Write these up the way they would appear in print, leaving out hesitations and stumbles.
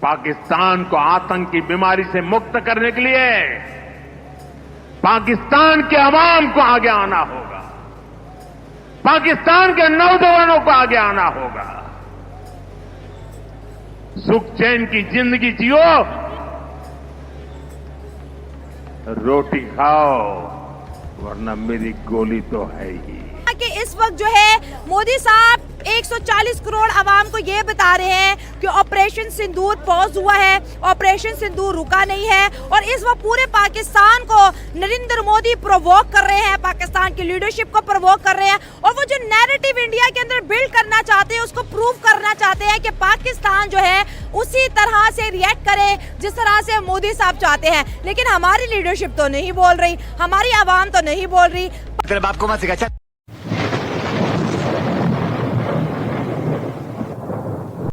पाकिस्तान को आतंक की बीमारी से मुक्त करने के लिए पाकिस्तान के अवाम को आगे आना होगा, पाकिस्तान के नौजवानों को आगे आना होगा। सुख चैन की जिंदगी जियो, रोटी खाओ, वरना मेरी गोली तो है ही। कि इस वक्त जो है मोदी साहब 140 करोड़ आवाम को ये बता रहे हैं कि ऑपरेशन सिंदूर पॉज हुआ है, ऑपरेशन सिंदूर रुका नहीं है, और इस वक्त पूरे पाकिस्तान को नरेंद्र मोदी प्रोवोक कर रहे हैं, पाकिस्तान की लीडरशिप को प्रोवोक कर रहे हैं, और वो जो नैरेटिव इंडिया के अंदर बिल्ड करना चाहते हैं उसको प्रूव करना चाहते हैं कि पाकिस्तान जो है उसी तरह से रिएक्ट करे जिस तरह से मोदी साहब चाहते हैं। लेकिन हमारी लीडरशिप तो नहीं बोल रही, हमारी आवाम तो नहीं बोल रही। तेरे बाप को मत सिखा।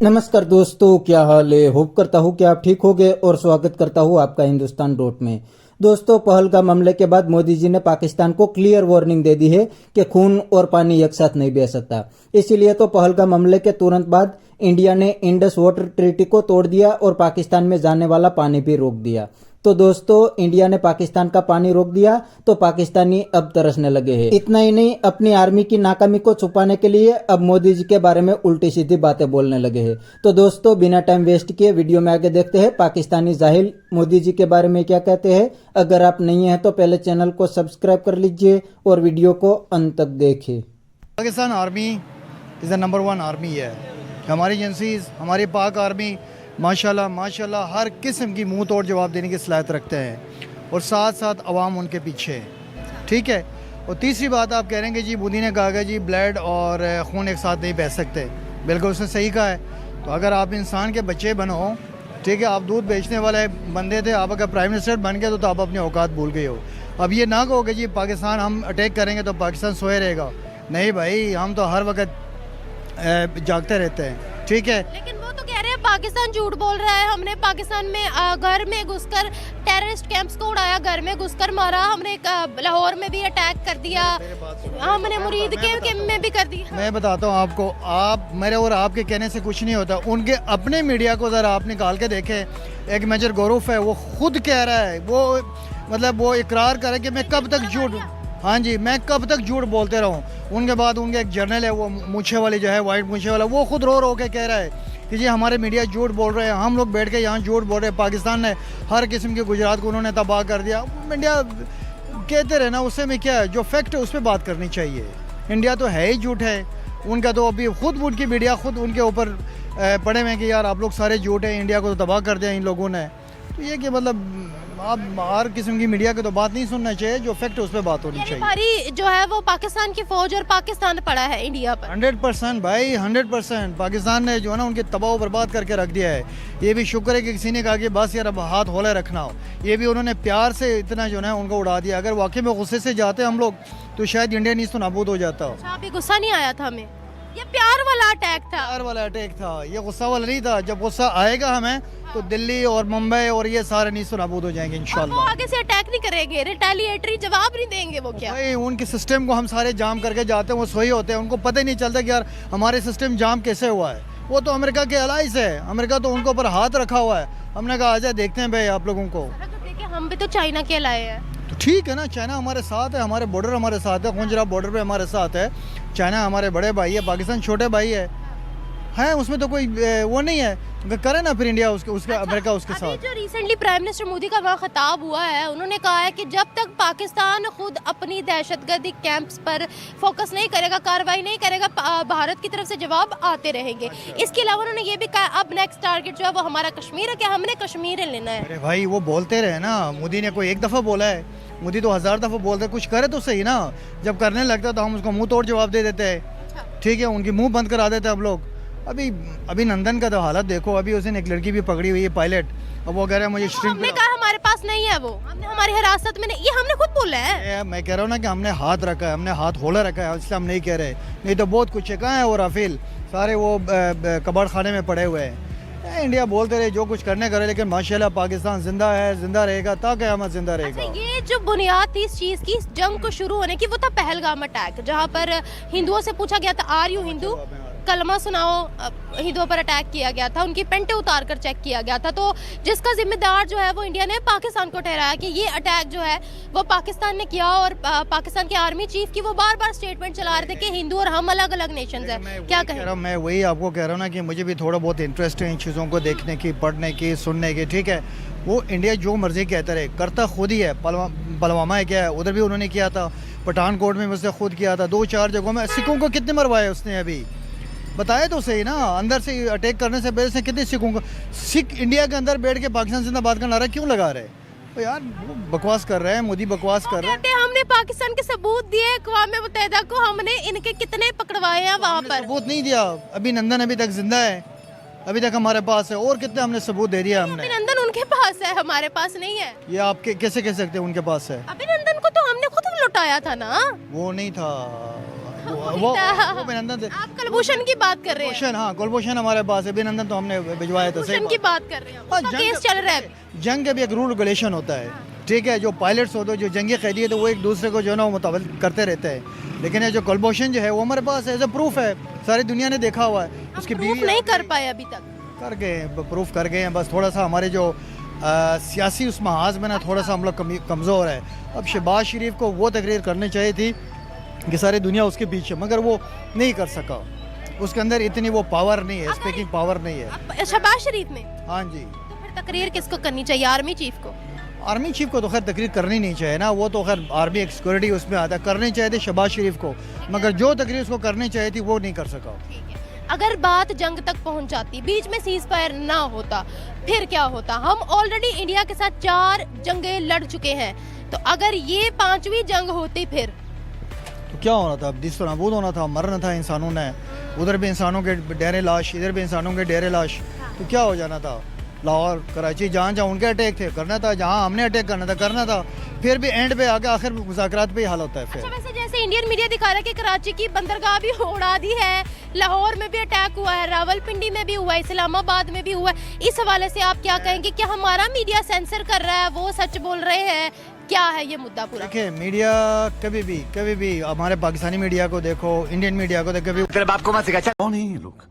नमस्कार दोस्तों, क्या हाल है? होप करता हूँ कि आप ठीक होंगे और स्वागत करता हूँ आपका हिंदुस्तान डॉट में। दोस्तों, पहलगाम हमले के बाद मोदी जी ने पाकिस्तान को क्लियर वार्निंग दे दी है कि खून और पानी एक साथ नहीं बह सकता। इसीलिए तो पहलगाम हमले के तुरंत बाद इंडिया ने इंडस वाटर ट्रीटी को तोड़ दिया और पाकिस्तान में जाने वाला पानी भी रोक दिया। तो दोस्तों, इंडिया ने पाकिस्तान का पानी रोक दिया तो पाकिस्तानी अब तरसने लगे हैं। इतना ही नहीं, अपनी आर्मी की नाकामी को छुपाने के लिए अब मोदी जी के बारे में उल्टी सीधी बातें बोलने लगे हैं। तो दोस्तों, बिना टाइम वेस्ट किए वीडियो में आगे देखते हैं पाकिस्तानी जाहिल मोदी जी के बारे में क्या कहते हैं। अगर आप नहीं हैं तो पहले चैनल को सब्सक्राइब कर लीजिए और वीडियो को अंत तक देखिए। Pakistan army is the number 1 army है। हमारी एजेंसीज, हमारी पाक आर्मी माशाल्लाह हर किस्म की मुंह तोड़ जवाब देने की सलाहियत रखते हैं, और साथ साथ अवाम उनके पीछे है। ठीक है। और तीसरी बात, आप कह रहे हैं कि जी मोदी ने कहा कि जी ब्लड और खून एक साथ नहीं बह सकते। बिल्कुल उसने सही कहा है। तो अगर आप इंसान के बच्चे बनो, ठीक है, आप दूध बेचने वाले बंदे थे, आप अगर प्राइम मिनिस्टर बन गए तो आप अपनी औकात भूल गए हो। अब ये ना कहो कि जी पाकिस्तान हम अटैक करेंगे तो पाकिस्तान सोए रहेगा। नहीं भाई, हम तो हर वक्त जागते रहते हैं। ठीक है। लेकिन वो तो कह रहे हैं पाकिस्तान झूठ बोल रहा है, हमने पाकिस्तान में घर में घुसकर टेररिस्ट कैंप्स को उड़ाया, घर में घुसकर मारा, हमने लाहौर में भी अटैक कर दिया, हमने मुरीद के में भी कर दिया। मैं बताता हूँ आपको, आप मेरे और आपके कहने से कुछ नहीं होता। उनके अपने मीडिया को ज़रा आप निकाल के देखें। एक मेजर गौरव है, वो खुद कह रहा है, वो मतलब वो इकरार करे कि मैं कब तक झूठ, हाँ जी, मैं कब तक झूठ बोलते रहूं। उनके बाद उनके एक जर्नल है, वो मूछे वाले जो है, वाइट मूछे वाला, वो खुद रो के कह रहा है कि जी हमारे मीडिया झूठ बोल रहे हैं, हम लोग बैठ के यहाँ झूठ बोल रहे हैं, पाकिस्तान ने हर किस्म के गुजरात को उन्होंने तबाह कर दिया। मीडिया कहते रहे ना, उससे में क्या है, जो फैक्ट है उस पर बात करनी चाहिए। इंडिया तो है ही झूठ है उनका। तो अभी खुद उनकी मीडिया खुद उनके ऊपर पड़े हुए कि यार आप लोग सारे झूठ हैं, इंडिया को तो तबाह कर दिया इन लोगों ने। तो ये कि मतलब आप हर किस्म की मीडिया की तो बात नहीं सुनना चाहिए, जो फैक्ट है उस पर बात होनी चाहिए। भारी जो है वो पाकिस्तान की फौज और पाकिस्तान पड़ा है इंडिया पर। 100% भाई, 100% पाकिस्तान ने जो है ना उनके तबाह बर्बाद करके रख दिया है। ये भी शुक्र है कि किसी ने कहा कि बस यार अब हाथ हौले रखना हो। ये भी उन्होंने प्यार से इतना जो है उनको उड़ा दिया। अगर वाकई में गुस्से से जाते हम लोग तो शायद इंडिया नहीं तो नाबूद हो जाता। अभी गुस्सा नहीं आया था हमें, ये प्यार वाला अटैक था। प्यार वाला अटैक था, ये गुस्सा वाला नहीं था। जब गुस्सा आएगा हमें तो दिल्ली और मुंबई और ये सारे नीस नाबूद हो जाएंगे इंशाल्लाह। वो आगे से अटैक नहीं करेंगे, रिटेलिएटरी जवाब नहीं देंगे। वो क्या भाई, उनके सिस्टम को हम सारे जाम करके जाते हैं, वो सोई होते हैं, उनको पता ही नहीं चलता कि यार हमारे सिस्टम जाम कैसे हुआ है। वो तो अमेरिका के अलाइज है, अमेरिका तो उनके ऊपर हाथ रखा हुआ है। हमने कहा आजा देखते हैं भाई आप लोगों को। देखिए, हम भी तो चाइना के लाए हैं। तो ठीक है ना, चाइना हमारे साथ है, हमारे बॉर्डर हमारे साथ है, खुंजरा बॉर्डर पे हमारे साथ है। चाइना हमारे बड़े भाई है, पाकिस्तान छोटे भाई है, उसमें तो कोई वो नहीं है। करे ना फिर इंडिया उसके अमेरिका उसके साथ। जो रिसेंटली प्राइम मिनिस्टर मोदी का वहाँ खिताब हुआ है, उन्होंने कहा है कि जब तक पाकिस्तान खुद अपनी दहशतगर्दी कैंप्स पर फोकस नहीं करेगा, कार्रवाई नहीं करेगा, भारत की तरफ से जवाब आते रहेंगे। इसके अलावा उन्होंने ये भी कहा अब नेक्स्ट टारगेट जो है वो हमारा कश्मीर है, कि हमने कश्मीर लेना है। अरे भाई, वो बोलते रहे ना, मोदी ने कोई एक दफ़ा बोला है, मोदी तो 1000 दफ़ा बोलते, कुछ करे तो सही ना। जब करने लगता तो हम उसको मुंह तोड़ जवाब दे देते हैं। ठीक है, उनकी मुंह बंद करा देते हम लोग। अभी नंदन का तो हालत देखो। अभी उस दिन एक लड़की भी पकड़ी हुई है, पायलट। अब वो कह रहा है मुझे हमने कहा हमारे पास नहीं है, वो हमने हमारी हिरासत में नहीं, ये हमने खुद बोला है। मैं कह रहा हूँ ना कि हमने हाथ रखा है, हमने हाथ होला रखा है, इसलिए हम नहीं कह रहे। नहीं तो बहुत कुछ है। कहाँ है वो राफेल, सारे वो कबाड़ खाने में पड़े हुए हैं। इंडिया बोलते रहे जो कुछ करने करे, लेकिन माशाल्लाह पाकिस्तान जिंदा है, जिंदा रहेगा, क़यामत जिंदा रहेगा। अच्छा, ये जो बुनियाद थी इस चीज़ की, इस जंग को शुरू होने की, वो था पहलगाम अटैक, जहाँ पर हिंदुओं से पूछा गया था आर यू हिंदू। कलमा सुनाओ हिंदुओं पर अटैक किया गया था, उनकी पेंटे उतार कर चेक किया गया था, तो जिसका जिम्मेदार जो है वो इंडिया ने पाकिस्तान को ठहराया कि ये अटैक जो है वो पाकिस्तान ने किया। और पाकिस्तान के आर्मी चीफ की वो बार बार स्टेटमेंट चला रहे थे कि हिंदू और हम अलग अलग नेशंस हैं। क्या कहें? मैं वही आपको कह रहा हूँ ना कि मुझे भी थोड़ा बहुत इंटरेस्ट है इन चीज़ों को देखने की, पढ़ने की, सुनने की। ठीक है, वो इंडिया जो मर्जी कहता रहे, करता खुद ही है। पुलवामा है क्या है, उधर भी उन्होंने किया था, पठानकोट में उसने खुद किया था, 2-4 जगहों में। सिखों को कितने मरवाए उसने, अभी बताया तो सही ना। अंदर से अटैक करने से पहले से कितने सिखों को, सिख इंडिया के अंदर बैठ के पाकिस्तान जिंदाबाद का नारा क्यों लगा रहे? तो यार वो बकवास कर रहे हैं, मोदी बकवास कर रहे हैं। हमने पाकिस्तान के सबूत दिए अक़वाम मुत्तहिदा को, हमने इनके कितने पकड़वाए हैं वहाँ पर? सबूत नहीं दिया। अभिनंदन अभी तक जिंदा है, अभी तक हमारे पास है। और कितने हमने सबूत दे दिया हमने। अभिनंदन उनके पास है, हमारे पास नहीं है। ये आपके कैसे कह सकते हैं उनके पास है? अभिनंदन को तो हमने खुद लुटाया था ना। वो नहीं था, वो अभिनंदन। आप कुलभूषण की बात कर रहे हैं? हाँ, कुलभूषण हमारे पास है, अभिनंदन तो हमने भिजवाया था। कुलभूषण की बात कर रहे हैं, उसका केस चल रहा है। जंग का भी एक रूल रेगुलेशन होता है, ठीक है। जो पायलट्स होते हैं, जो जंगी कैदी है, तो वो एक दूसरे को जो है ना मुताबिक करते रहते हैं। लेकिन ये जो कुलभूषण जो है वो हमारे पास एज ए प्रूफ है, सारी दुनिया ने देखा हुआ है। उसकी प्रूफ नहीं कर पाए अभी तक। कर गए, प्रूफ कर गए हैं। बस थोड़ा सा हमारे जो सियासी उस महाज में ना थोड़ा सा हम लोग कमज़ोर है। अब शहबाज शरीफ को वो तकरीर करनी चाहिए थी कि सारी दुनिया उसके पीछे, मगर वो नहीं कर सका। उसके अंदर इतनी वो पावर नहीं है, स्पीकिंग पावर नहीं है शहबाज शरीफ में। हाँ जी। तो फिर तकरीर किसको करनी चाहिए? आर्मी चीफ को? आर्मी चीफ को तो खैर तकरीर करनी नहीं चाहिए ना, वो तो खैर आर्मी एक सिक्योरिटी उसमें आता है। करनी चाहिए थी शहबाज शरीफ को, मगर जो तकरीर उसको करनी चाहिए थी वो नहीं कर सका। ठीक है, अगर बात जंग तक पहुंच जाती, बीच में सीज फायर ना होता, फिर क्या होता? हम ऑलरेडी इंडिया के साथ 4 जंगें लड़ चुके हैं, तो अगर ये 5वीं जंग होती फिर तो क्या होना था? अब तो नाबूद होना था, मरना था इंसानों ने। उधर भी इंसानों के डेरे लाश, इधर भी इंसानों के डेरे लाश, तो क्या हो जाना था? लाहौर, कराची, जहाँ जहाँ उनके अटैक थे करना था, जहाँ हमने अटैक करना था करना था। फिर भी एंड पे आके आखिर मुज़ाकरात पे ही हाल होता है। फिर अच्छा, वैसे जैसे इंडियन मीडिया दिखा रहा है कि कराची की बंदरगाह भी उड़ा दी है, लाहौर में भी अटैक हुआ है, रावलपिंडी में भी हुआ है, इस्लामाबाद में भी हुआ है। इस हवाले से आप क्या कहेंगे? क्या हमारा मीडिया सेंसर कर रहा है, वो सच बोल रहे हैं? क्या है ये मुद्दा पूरा? देखिए, मीडिया कभी भी हमारे पाकिस्तानी मीडिया को देखो, इंडियन मीडिया को देखो, कभी तेरे बाप को मत सिखा। कौन है ये लोग,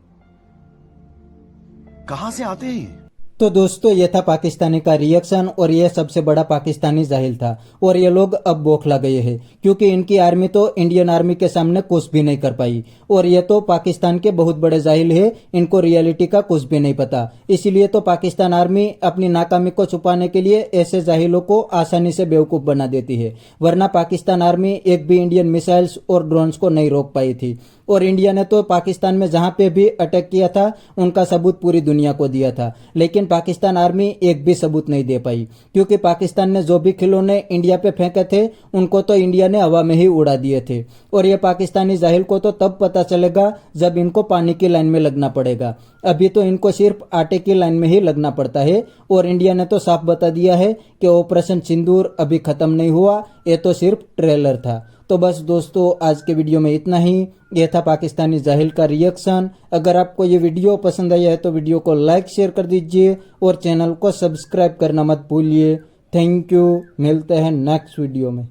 कहाँ से आते हैं? तो दोस्तों ये था पाकिस्तानी का रिएक्शन और ये सबसे बड़ा पाकिस्तानी जाहिल था और ये लोग अब बौखला गए हैं क्योंकि इनकी आर्मी तो इंडियन आर्मी के सामने कुछ भी नहीं कर पाई और ये तो पाकिस्तान के बहुत बड़े जाहिल है, इनको रियलिटी का कुछ भी नहीं पता। इसीलिए तो पाकिस्तान आर्मी अपनी नाकामी को छुपाने के लिए ऐसे जाहिलों को आसानी से बेवकूफ बना देती है, वरना पाकिस्तान आर्मी एक भी इंडियन मिसाइल्स और ड्रोन्स को नहीं रोक पाई थी और इंडिया ने तो पाकिस्तान में जहां पे भी अटैक किया था उनका सबूत पूरी दुनिया को दिया था, लेकिन पाकिस्तान आर्मी एक भी सबूत नहीं दे पाई क्योंकि पाकिस्तान ने जो भी खिलौने इंडिया पे फेंके थे उनको तो इंडिया ने हवा में ही उड़ा दिए थे और ये पाकिस्तानी जाहिल को तो तब पता चलेगा जब इनको पानी की लाइन में लगना पड़ेगा। अभी तो इनको सिर्फ आटे की लाइन में ही लगना पड़ता है और इंडिया ने तो साफ बता दिया है कि ऑपरेशन सिंदूर अभी खत्म नहीं हुआ, ये तो सिर्फ ट्रेलर था। तो बस दोस्तों आज के वीडियो में इतना ही। यह था पाकिस्तानी जाहिल का रिएक्शन। अगर आपको ये वीडियो पसंद आया है तो वीडियो को लाइक शेयर कर दीजिए और चैनल को सब्सक्राइब करना मत भूलिए। थैंक यू, मिलते हैं नेक्स्ट वीडियो में।